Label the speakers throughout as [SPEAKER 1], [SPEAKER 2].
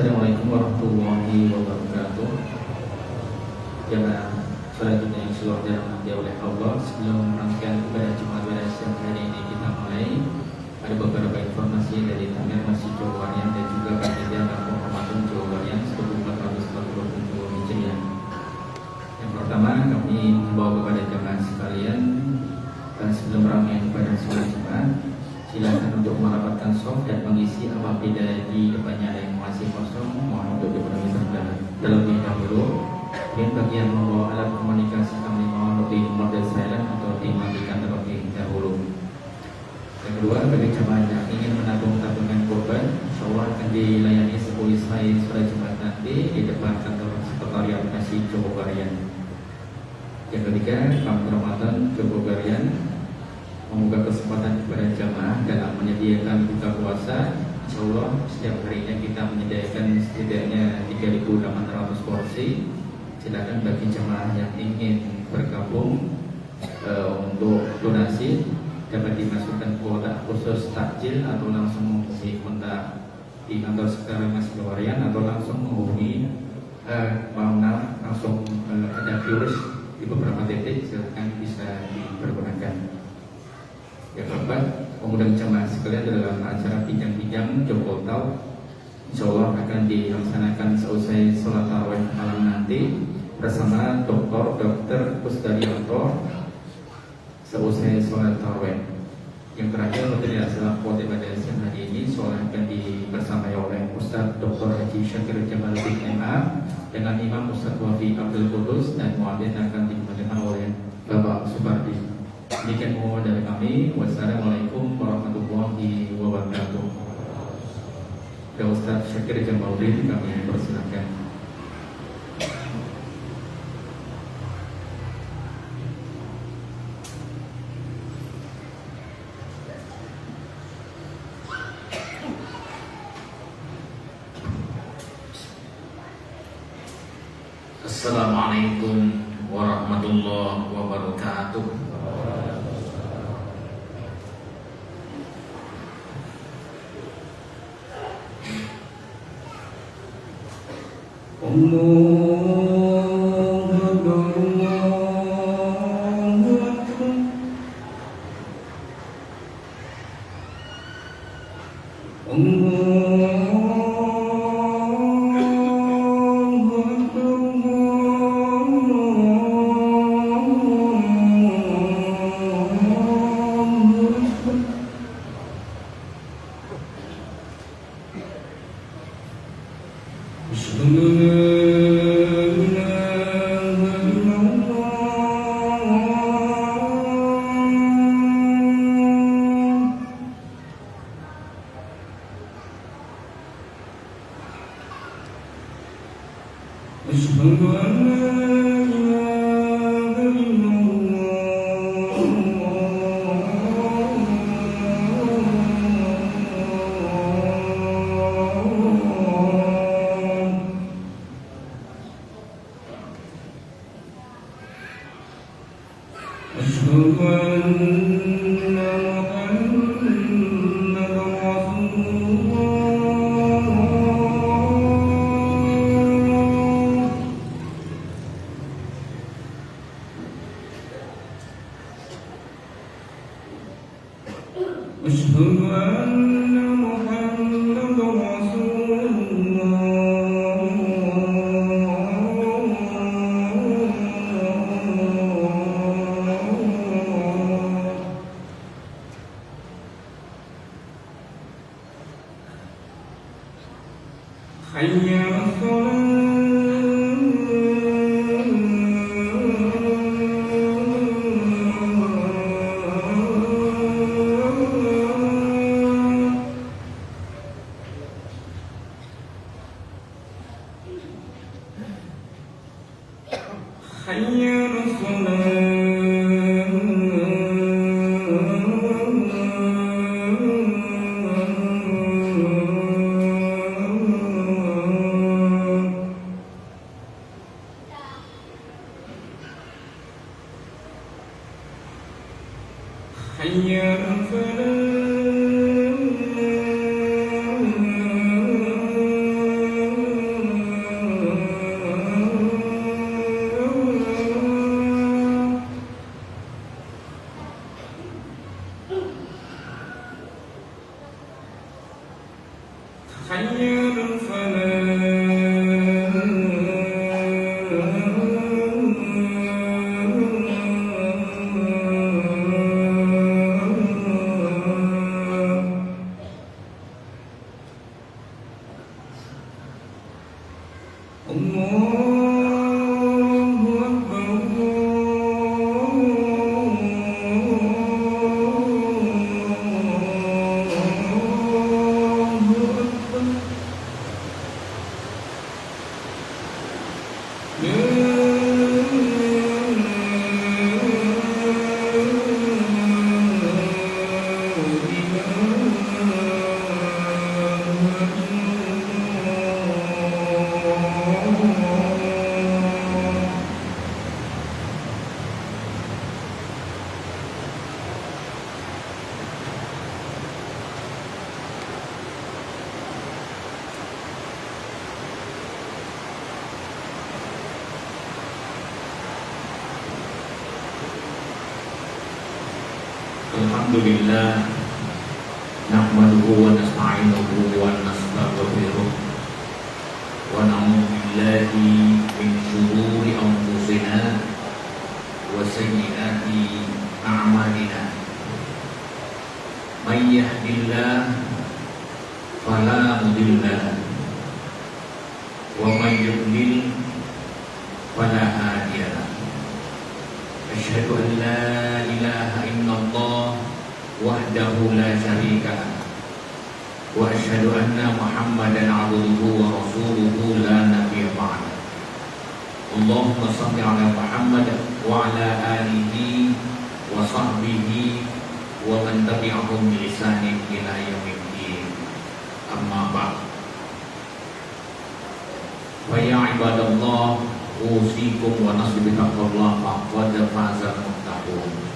[SPEAKER 1] Assalamualaikum warahmatullahi wabarakatuh. Jamaah selanjutnya yang seluruh dirahmati oleh Allah, sebelum rangkaian ibadah Jumat pada siang hari ini kita mulai, ada beberapa informasi dari Tamir Masjid Jawa Varian dan juga panitia Kampung Ramadan Jawa Varian 1447 Hijriah. Yang pertama, kami membawa kepada jamaah sekalian, dan sebelum rangkaian ibadah sholat Jumat, silakan untuk merapatkan soft dan mengisi apabila di depannya ada yang masih kosong, mohon untuk dipenuhi terlebih dahulu. Dan bagi yang membawa alat komunikasi kami mohon untuk di mode silent atau dimatikan terlebih dahulu. Yang kedua, bagi jemaah yang ingin menabung tabungan korban, insyaallah akan dilayani sepuluh selesai sholat Jumat nanti di depan kantor sekretariat Masjid Jawa Varian. Yang ketiga, Kampung Ramadan Jawa Varian membuka kesempatan kepada jamaah dalam menyediakan buka puasa. Insyaallah setiap harinya kita menyediakan setidaknya 3.800 porsi. Silakan bagi jamaah yang ingin bergabung untuk donasi dapat dimasukkan kuota khusus takjil atau langsung menghubungi kontak di kantor sekretariat Masjid Varian atau langsung menghubungi langsung ada virus di beberapa titik, silakan bisa dipergunakan. Yang keempat, mengundang jamaah sekalian dalam acara bincang-bincang Joko Tau, insyaallah akan dilaksanakan seusai sholat tarawih malam nanti bersama Dr. Kusdaryanto seusai sholat tarawih. Yang terakhir, tidak salah khotbah pada siang hari ini, sholat akan dibersamai oleh Ustaz Dr. Haji Syakir Jamaluddin MA dengan Imam Ustaz Wafi Abdul Qudus, dan muadzin akan dipanggilkan oleh Bapak Supardi. Demikian mohon dari kami. Wassalamualaikum warahmatullahi wabarakatuh. Ya Ustaz Syakir Jamaluddin, kami persilakan.
[SPEAKER 2] Assalamualaikum warahmatullahi wabarakatuh. Alhamdulillah, nahmaduhu wa nasta'inuhu wa nastaghfiruh wa na'udzu billahi min shururi anfusina wa sayyiati a'malina. May yahdihillahu fala mudilla lahu wa may yudlil fala hadiya lahu. Asyhadu an la ilaha illallah wahdahu la syarika lah wa asyhadu anna Muhammadan abduhu wa rasuluhu la nabiyya ba'da. Allahumma shalli ala Muhammad wa ala alihi wa sahbihi wa man tabi'ahum bi ihsanin ila yaumiddin. Amma ba'd. Wa ya ibadallah, usikum wa nafsi bi taqwallah faqad fazal muttaqun.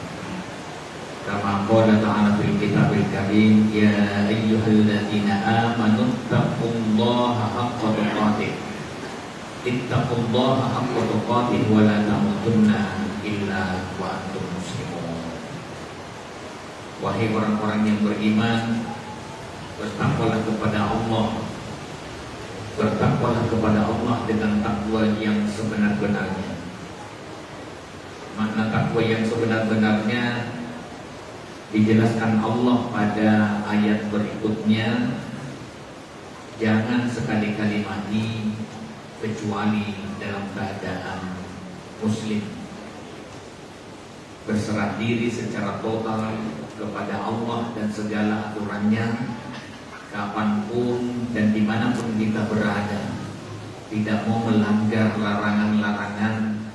[SPEAKER 2] Kama qala ta'ala fil kitabil karim, ya ayyuhalladzina amanu taqullaha haqqa tuqatih. Ittaqullaha haqqa tuqatih wa la tamutunna illa wa antum muslimun. Wahai orang-orang yang beriman, bertakwalah kepada Allah. Bertakwalah kepada Allah dengan takwa yang sebenar-benarnya. Makna takwa yang sebenar-benarnya dijelaskan Allah pada ayat berikutnya. Jangan sekali-kali mati kecuali dalam keadaan muslim, berserah diri secara total kepada Allah dan segala aturannya, kapanpun dan dimanapun kita berada, tidak mau melanggar larangan-larangan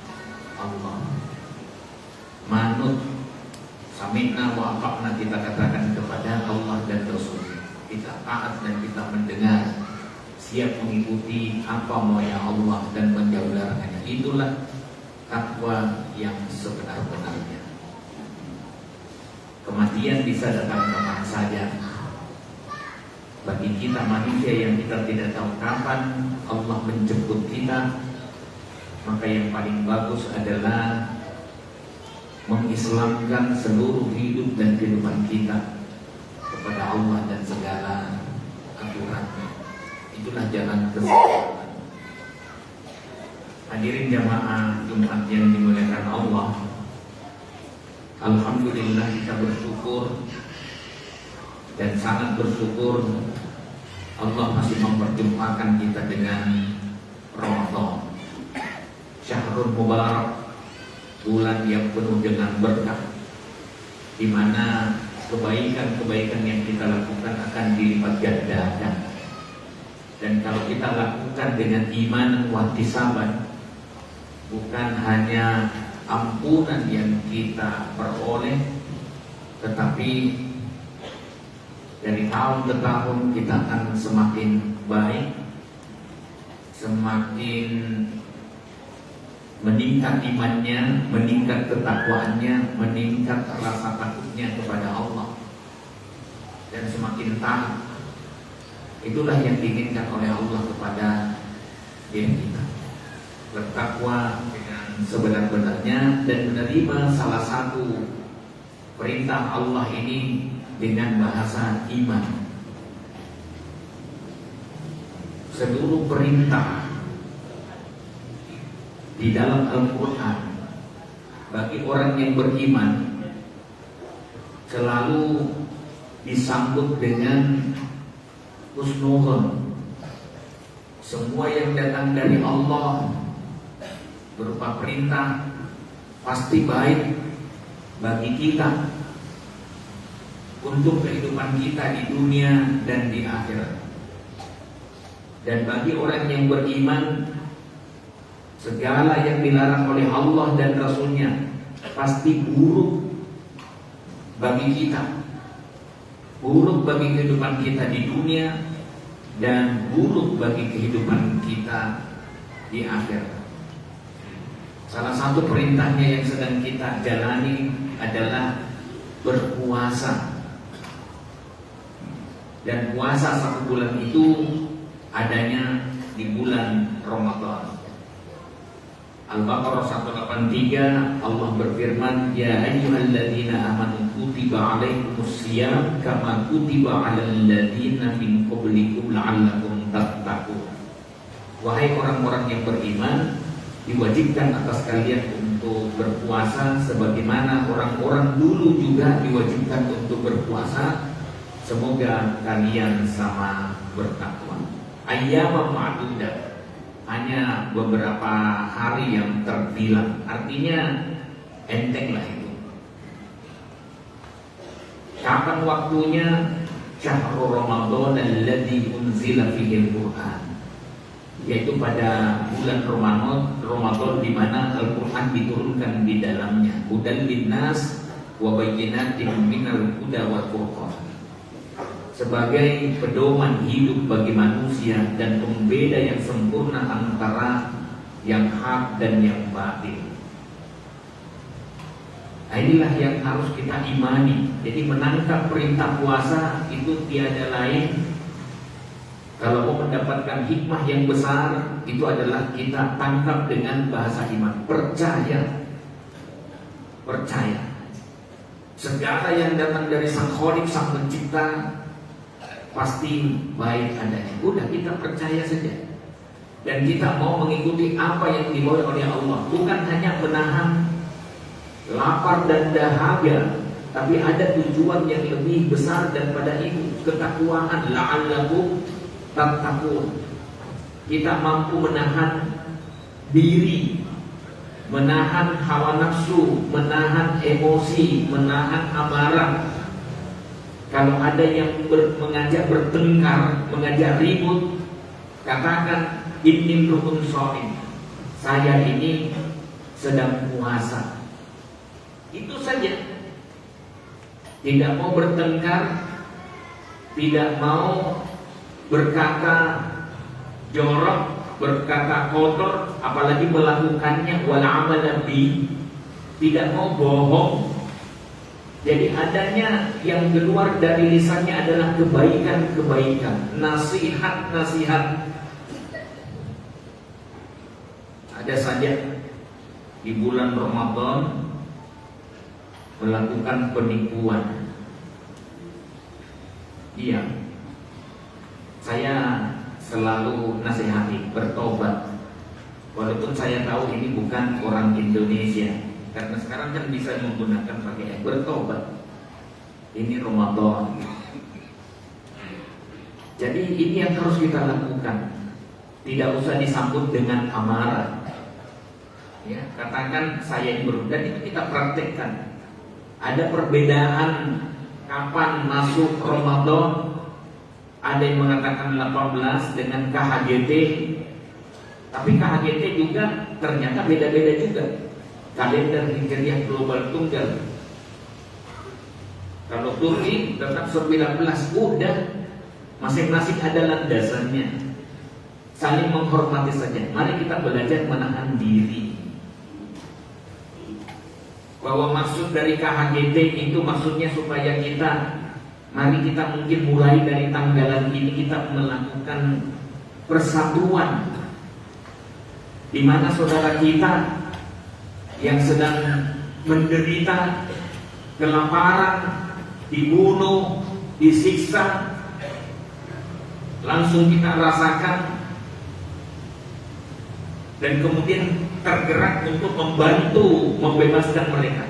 [SPEAKER 2] Allah. Manut, sami'na wa ata'na, kita katakan kepada Allah dan Rasul. Kita taat dan kita mendengar, siap mengikuti apa maunya Allah dan menjauh larangannya. Itulah takwa yang sebenar-benarnya. Kematian bisa datang kapan saja. Bagi kita manusia yang kita tidak tahu kapan Allah menjemput kita, maka yang paling bagus adalah mengislamkan seluruh hidup dan kehidupan kita kepada Allah dan segala aturannya. Itulah jalan kesehatan. Hadirin jamaah Jumat yang dimuliakan Allah, alhamdulillah kita bersyukur dan sangat bersyukur Allah masih memperjumpakan kita dengan Ramadan, Syahrul Mubarak, bulan yang penuh dengan berkah, di mana kebaikan-kebaikan yang kita lakukan akan dilipat gandakan. Dan kalau kita lakukan dengan iman wa ihtisaban, bukan hanya ampunan yang kita peroleh, tetapi dari tahun ke tahun kita akan semakin baik, semakin meningkat imannya, meningkat ketakwaannya, meningkat rasa takutnya kepada Allah, dan semakin taat. Itulah yang diinginkan oleh Allah kepada diri kita. Bertakwa dengan sebenar-benarnya dan menerima salah satu perintah Allah ini dengan bahasa iman. Seluruh perintah di dalam Al-Quran bagi orang yang beriman selalu disambut dengan husnuzon, semua yang datang dari Allah berupa perintah pasti baik bagi kita untuk kehidupan kita di dunia dan di akhirat. Dan bagi orang yang beriman, segala yang dilarang oleh Allah dan Rasulnya pasti buruk bagi kita, buruk bagi kehidupan kita di dunia dan buruk bagi kehidupan kita di akhirat. Salah satu perintahnya yang sedang kita jalani adalah berpuasa. Dan puasa 1 bulan itu adanya di bulan Ramadan. Al-Baqarah 183 Allah berfirman, ya ayyuhalladzina amanu kutiba alaikumusiyam kama kutiba alal ladzina min qablikum la'allakum tattaqun. Wahai orang-orang yang beriman, diwajibkan atas kalian untuk berpuasa sebagaimana orang-orang dulu juga diwajibkan untuk berpuasa. Semoga kalian sama bertakwa. Ayyamam ma'dudah, hanya beberapa hari yang terbilang. Artinya enteng lah itu. Kapan waktunya? Syahrul Ramadan alladzi unzila fihi al-Qur'an, yaitu pada bulan Ramadan di mana Al-Qur'an diturunkan di dalamnya. Hudan linnas wa bayyinatin minal huda wal furqan, sebagai pedoman hidup bagi manusia dan pembeda yang sempurna antara yang hak dan yang batil. Nah, inilah yang harus kita imani. Jadi menangkap perintah puasa itu tiada lain, kalau mau mendapatkan hikmah yang besar, itu adalah kita tangkap dengan bahasa iman. Percaya. Percaya. Segala yang datang dari Sang Khalik, Sang Pencipta, pasti baik adanya. Udah, kita percaya saja. Dan kita mau mengikuti apa yang dibawa oleh Allah. Bukan hanya menahan lapar dan dahaga, tapi ada tujuan yang lebih besar daripada itu. Ketakwaan, la'allakum tattaqun. Kita mampu menahan diri, menahan hawa nafsu, menahan emosi, menahan amarah. Kalau ada yang mengajak bertengkar, mengajak ribut, katakan inni rukun shaim, saya ini sedang puasa. Itu saja. Tidak mau bertengkar, tidak mau berkata jorok, berkata kotor, apalagi melakukannya, wala amala bi, tidak mau bohong. Jadi adanya yang keluar dari lisannya adalah kebaikan-kebaikan, nasihat-nasihat. Ada saja di bulan Ramadan melakukan penipuan. Iya, saya selalu nasihati bertobat, walaupun saya tahu ini bukan orang Indonesia, karena sekarang kan bisa menggunakan pakaian. Bertobat, ini Ramadan. Jadi ini yang harus kita lakukan. Tidak usah disambut dengan amarah. Ya, katakan saya ini dan itu kita praktekkan. Ada perbedaan kapan masuk Ramadan. Ada yang mengatakan 18 dengan KHGT, tapi KHGT juga ternyata beda-beda juga. Kalender Hijriah Global Tunggal. Kalau Turki tetap 19, udah masing-masing ada landasannya. Saling menghormati saja. Mari kita belajar menahan diri. Bahwa maksud dari KHGT itu maksudnya supaya kita, mari kita mungkin mulai dari tanggalan ini kita melakukan persatuan, di mana saudara kita yang sedang menderita kelaparan, dibunuh, disiksa, langsung kita rasakan, dan kemudian tergerak untuk membantu membebaskan mereka.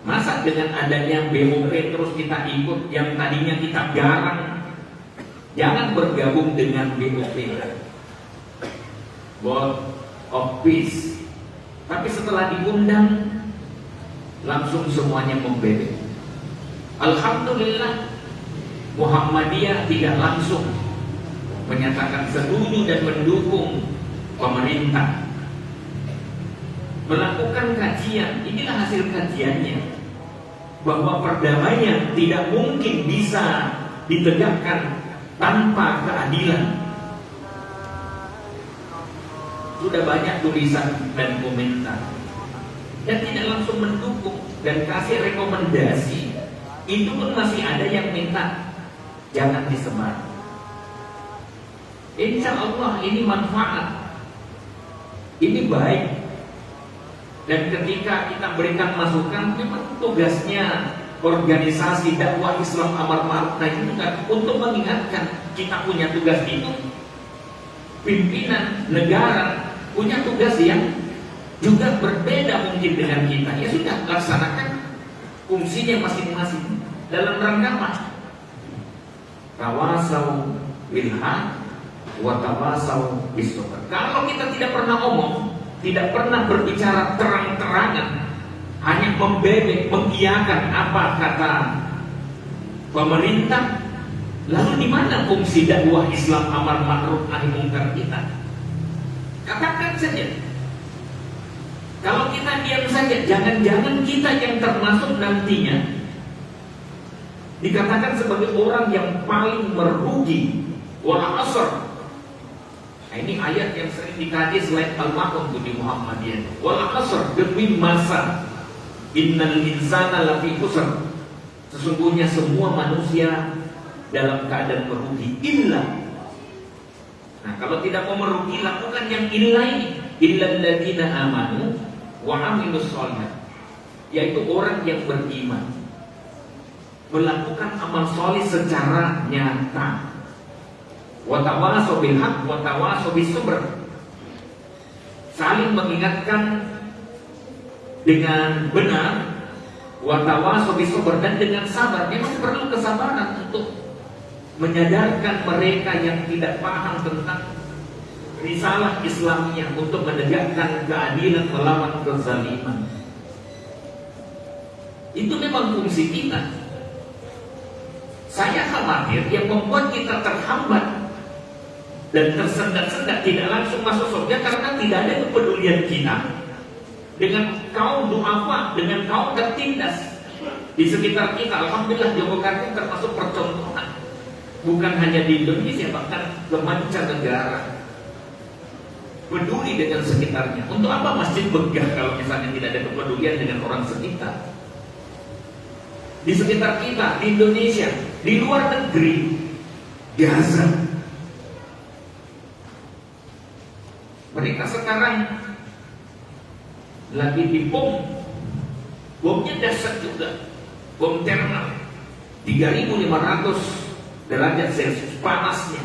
[SPEAKER 2] Masa dengan adanya BOP terus kita ikut, yang tadinya kita garang, Jangan bergabung dengan BOP, Board of Peace. Tapi setelah diundang, langsung semuanya membebek. Alhamdulillah, Muhammadiyah tidak langsung menyatakan setuju dan mendukung pemerintah. Melakukan kajian, inilah hasil kajiannya, bahwa perdamaian tidak mungkin bisa ditegakkan tanpa keadilan. Sudah banyak tulisan dan komentar, dan tidak langsung mendukung dan kasih rekomendasi. Itu pun masih ada yang minta jangan disebar. Insya Allah ini manfaat, ini baik. Dan ketika kita berikan masukan, memang tugasnya organisasi dakwah Islam amar ma'ruf nahi munkar untuk mengingatkan kita punya tugas itu. Pimpinan negara punya tugas yang juga berbeda mungkin dengan kita. Ya sudah, laksanakan fungsinya masing-masing dalam rangka apa? Tawasau bil haq wa tawasau bis sabr. Kalau kita tidak pernah ngomong, tidak pernah berbicara terang-terangan, hanya membebek, mengiyakan apa kata pemerintah, lalu di mana fungsi dakwah Islam amar ma'ruf nahi munkar kita? Katakan saja. Kalau kita diam saja, jangan-jangan kita yang termasuk nantinya dikatakan sebagai orang yang paling merugi. Wal asr. Nah, ini ayat yang sering dikaji selain Al-Ma'un di Muhammadiyah. Wal asr, demi masa. Innal insana lafi khusr. Sesungguhnya semua manusia dalam keadaan merugi. Illa. Nah, kalau tidak mau merugi, lakukan yang illa ini. Illal ladzina amanu wa amilus sholihat. Yaitu orang yang beriman, melakukan amal soleh secara nyata. Wa tawasau bil haq wa tawasau bis sabr. Saling mengingatkan dengan benar, wa tawasau bis sabr, dan dengan sabar. Memang perlu kesabaran untuk menyadarkan mereka yang tidak paham tentang risalah Islamiyah untuk menegakkan keadilan melawan kezaliman. Itu memang fungsi kita. Saya khawatir yang membuat kita terhambat dan tersendat-sendat tidak langsung masuk surga karena tidak ada kepedulian kita dengan kaum du'afa, dengan kaum tertindas di sekitar kita. Alhamdulillah Yogyakarta termasuk percontohan, bukan hanya di Indonesia, bahkan ke mancanegara. Peduli dengan sekitarnya. Untuk apa masjid begah kalau misalnya tidak ada kepedulian dengan orang sekitar? Di sekitar kita, di Indonesia, di luar negeri, Gaza. Mereka sekarang lagi dibom. Bomnya dahsyat juga. Bom termal 3.500 derajat Celcius panasnya.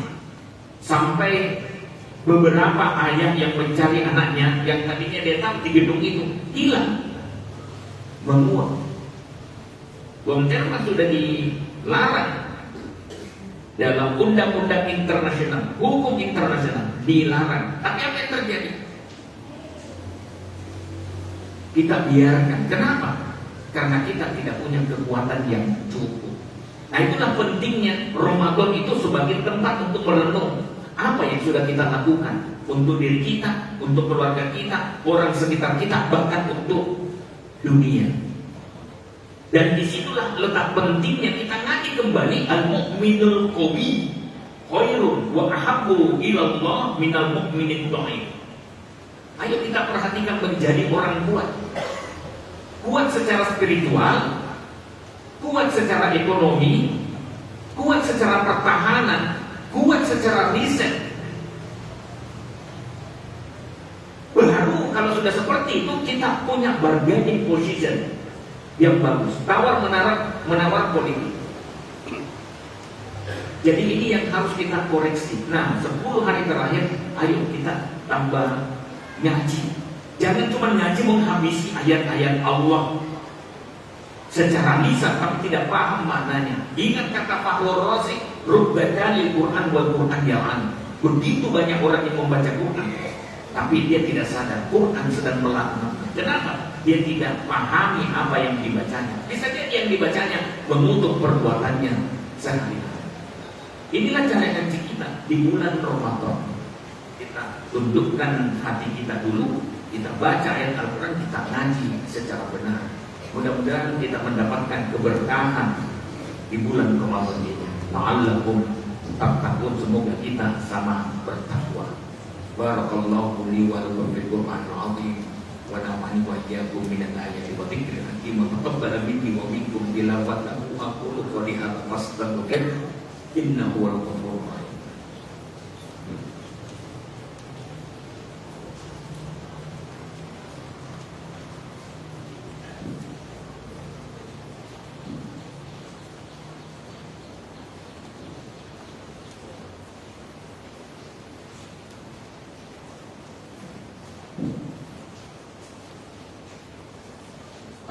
[SPEAKER 2] Sampai beberapa ayah yang mencari anaknya yang tadinya dia tahu di gedung itu hilang, menguap. Bom termal sudah dilarang dalam undang-undang internasional, hukum internasional dilarang. Tapi apa yang terjadi? Kita biarkan. Kenapa? Karena kita tidak punya kekuatan yang cukup. Nah, itulah pentingnya Ramadan itu sebagai tempat untuk merenung apa yang sudah kita lakukan untuk diri kita, untuk keluarga kita, orang sekitar kita, bahkan untuk dunia. Dan disitulah letak pentingnya kita ngaji kembali al-mu'minul qawi khairun wa ahabbu ilallah minal mu'minin dhaif. Ayo kita perhatikan menjadi orang kuat. Kuat secara spiritual, kuat secara ekonomi, kuat secara pertahanan, kuat secara riset. Baru kalau sudah seperti itu kita punya bargaining position yang bagus, menawar politik. Jadi ini yang harus kita koreksi. Nah, 10 hari terakhir, ayo kita tambah ngaji. Jangan cuma ngaji menghabisi ayat-ayat Allah secara lisan tapi tidak paham maknanya. Ingat kata Fakhrul Razi, Rubbatalil Quran wal Quran ya'an. Begitu banyak orang yang membaca Quran, tapi dia tidak sadar Quran sedang melaknat. Kenapa? Dia tidak pahami apa yang dibacanya. Bisa jadi yang dibacanya mengutuk perbuatannya sehari-hari. Inilah cara ngaji kita di bulan Ramadan. Kita tundukkan hati kita dulu, kita baca ayat Al-Quran, kita ngaji secara benar. Mudah-mudahan kita mendapatkan keberkahan di bulan Ramadan ini. La'allakum tattaqun, semoga kita sama bertakwa. Barakallahu li wa lakum fil Qur'anil 'azim wa nafa'ani wa iyyakum minal ayati wa dzikril hakim wa taqabbal minni wa minkum tilawatahu aqulu qali hadza fastaghfir innahu huwal ghafurur rahim.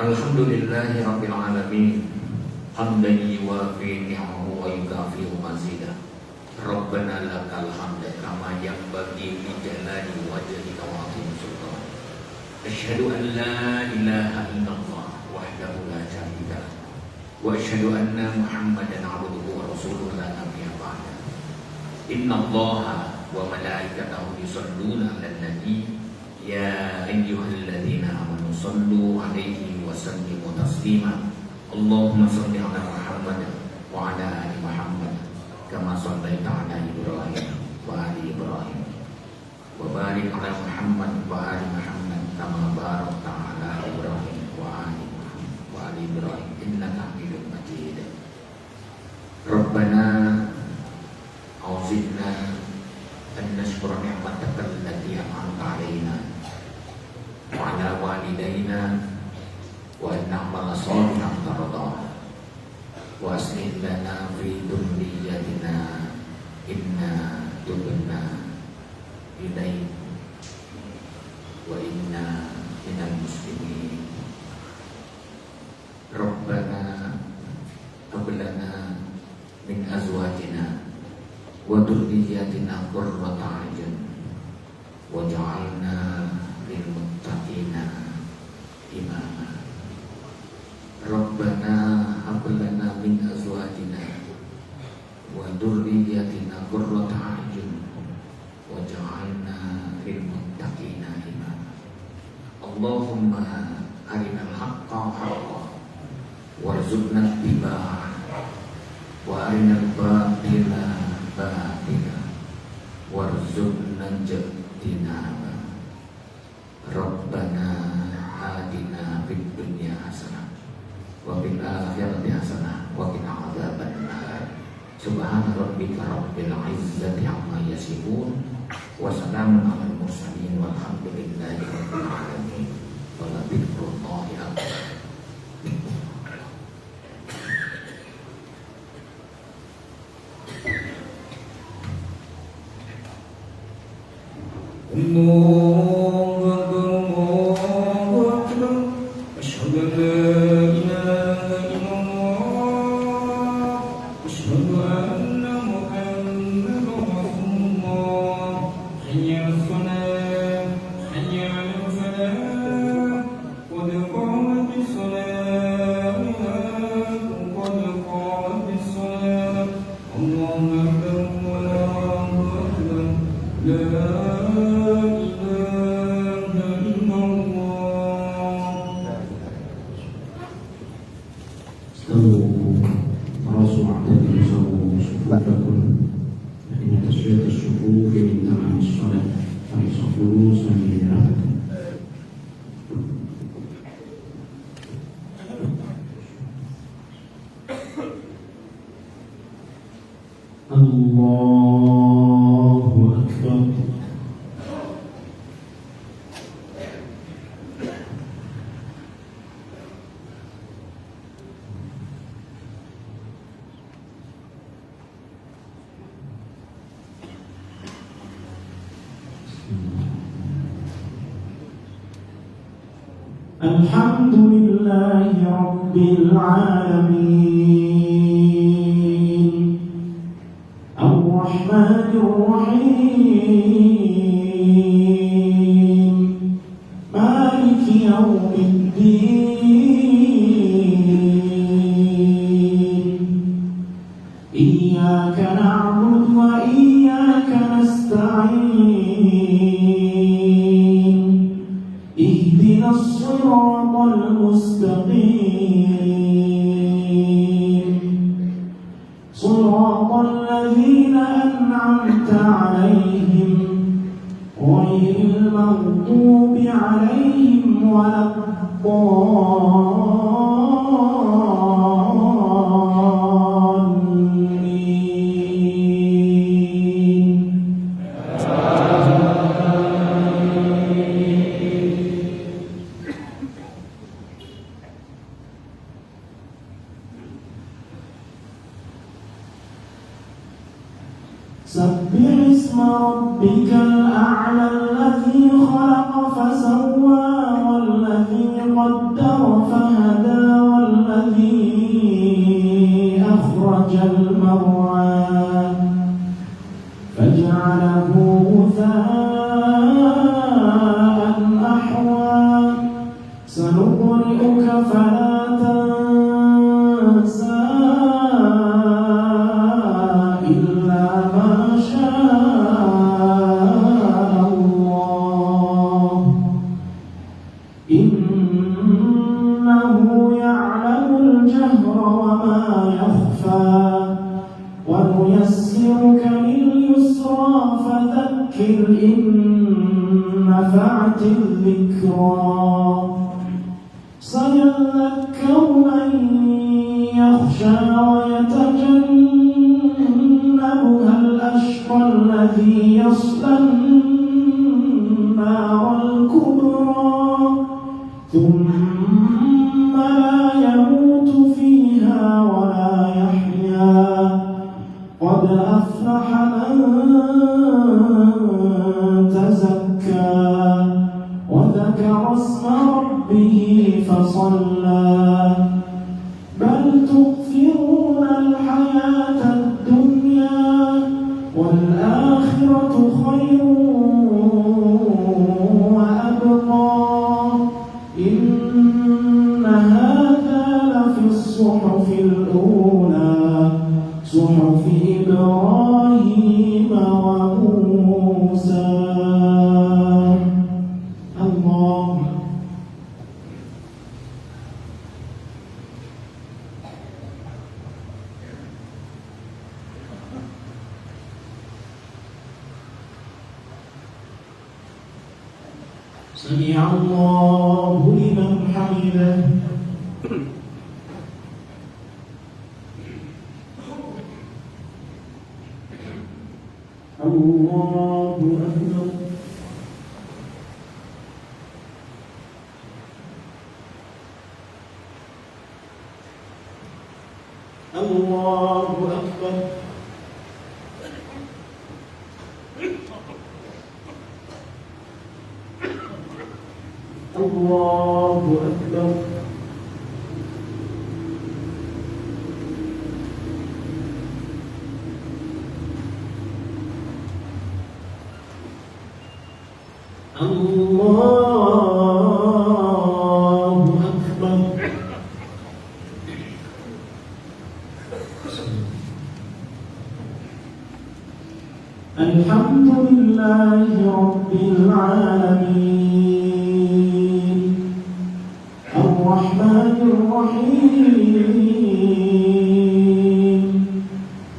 [SPEAKER 2] Alhamdulillahi Rabbil Alamin, hamdan yuwafi ni'amahu wa yukafi'u mazidah. Rabbana lakal hamd kama yanbaghi li jalali wajhika wa 'azimi sultanik. Asyhadu an la ilaha illallah wahdahu la syarika lah, wa asyhadu anna Muhammadan 'abduhu wa rasuluhu la nabiyya ba'dah. Innallaha wa malaikatahu yusholluna 'alan nabi. Ya ayyuhalladzina amanu shallu 'alaihi wa sallimu taslima. Allahumma shalli 'ala Muhammad wa 'ala ali Muhammad kama shallaita 'ala Ibrahim wa ali Ibrahim wa barik 'ala Muhammad wa ali Muhammad kama barakta 'ala Ibrahim wa ali Ibrahim innaka Hamidum Majid. Rabbana auzinna an nashkura ni'mataka allati an'amta 'alaina wa 'ala walidayna wa an na'mala shalihan tardah wa aslih lana fi dhurriyyatina inna tubna ilaik wa inna minal muslimin. Rabbana hab lana min azwajina wa dhurriyyatina qurrata a'yun waj'alna lil muttaqina imama. Rabbana hab lana min azwajina wa dhurriyyatina qurrata a'yun waj'alna lil muttaqina imama. Allahumma arinal haqqa haqqan warzuqna ittiba'ah wa arinal batila batila warzuqna ijtinaba. Rabbana atina fid dunya hasanah wa fil akhirati hasanah wa qina adzabannar. Subhana rabbika rabbil izzati amma yasifun wa salamun alal mursalin walhamdulillahi rabbil alamin. Wa la dzikrullahi akbar.
[SPEAKER 3] Alhamdulillahi Rabbil Alamin. نستعين اهدنا الصراط المستقيم صراط الذين أنعمت عليهم غير المغضوب عليهم ولا الضالين. سبح اسم ربك الأعلى الذي خلق فسوى والذي قدر فهدى والذي أخرج المرعى فجعله غثاء أحوى سنقرئك فلا تنسى إلا ما شاء الله إنه يعلم الجهر وما يخفى ونيسرك لليسرى فذكر إن نفعت الذكرى سيذكر من يخشى ويتجنبها الأشقى الذي يصلى النار الكبرى ثم لا يموت فيها ولا يحيا قد أفلح من تزكى وذكر اسم ربه فصلى بل تؤثرون الحياة الدنيا والآخرة خير وأبقى إن هذا لفي الصحف الأولى صحف إبراهيم وموسى. الله سمع الله لمن حمده. الله أكبر. الله أكبر. الله أكبر. الله أكبر. الحمد لله رب العالمين الرحمن الرحيم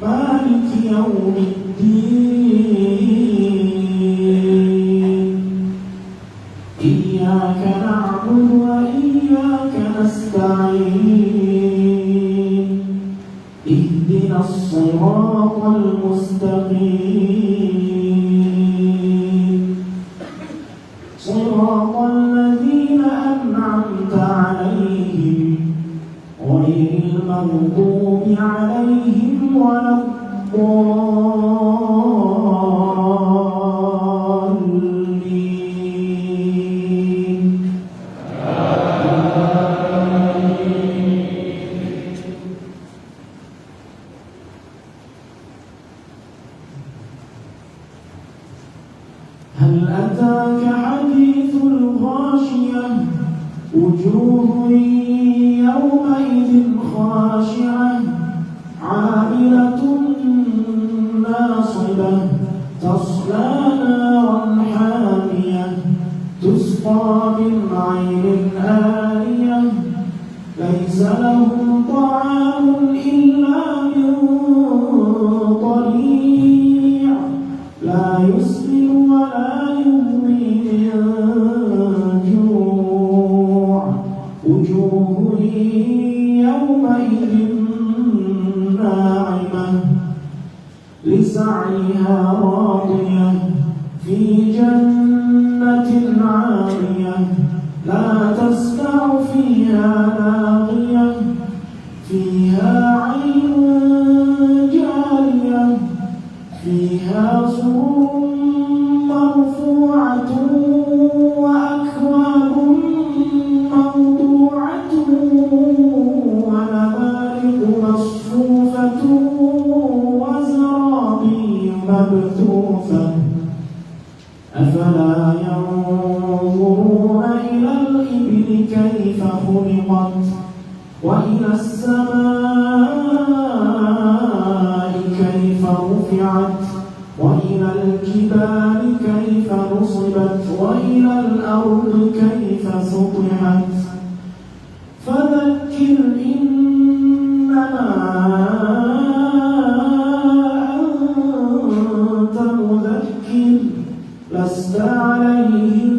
[SPEAKER 3] مالك يوم الدين إياك نعبد وإياك نستعين اهدنا الصراط المستقيم صراط الذين أنعمت عليهم غير المغضوب عليهم ولا الضالين. هل أتاك حديث الغاشية وجوه يومئذ خاشعة عاملة ناصبة تصلى تصلى نارا حامية تسقى من عين آنية ليس لهم طعام إلا من ضريع لا يسمن ولا يغني من جوع وجوه يومئذ ناعمة لسعيها راضية في جنة عالية لا تسمع فيها لاغية فيها عين جارية فيها سرر مرفوعة وأكواب موضوعة ونمارق مصفوفة وزرابي مبثوثة أفلا ينظرون إلى الإبل كيف خلقت وإلى السماء كيف رفعت وإلى الجبال كيف نصبت وإلى الأرض كيف سطحت فذكر إنما أنت مذكر لست عليهم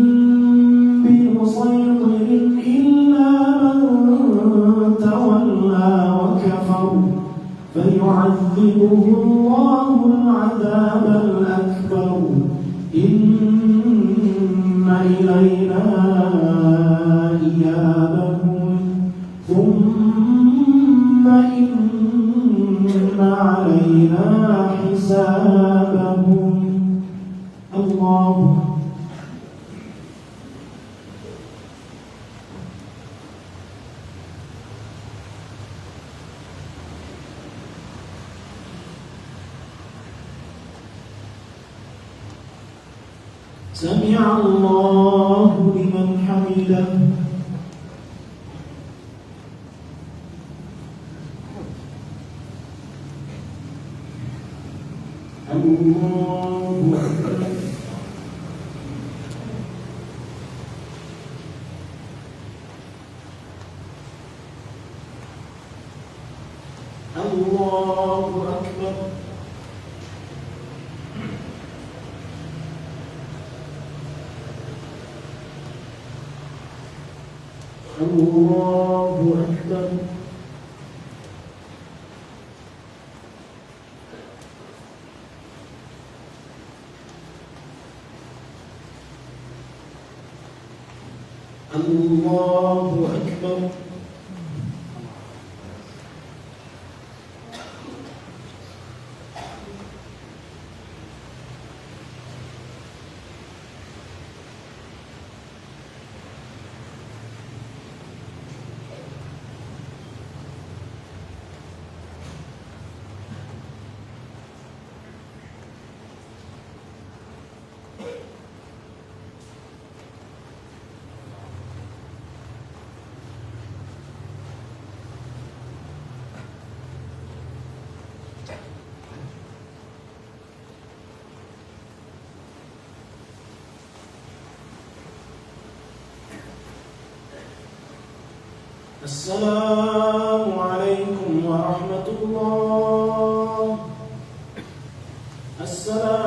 [SPEAKER 3] بمسيطر إلا من تولى وكفر فيعذبه الله العذاب الأكبر إن إلينا إيابهم ثم إن علينا حسابهم الله سمع الله لمن حمده الله أكبر الله أكبر الله أكبر الله أكبر السلام عليكم ورحمة الله. السلام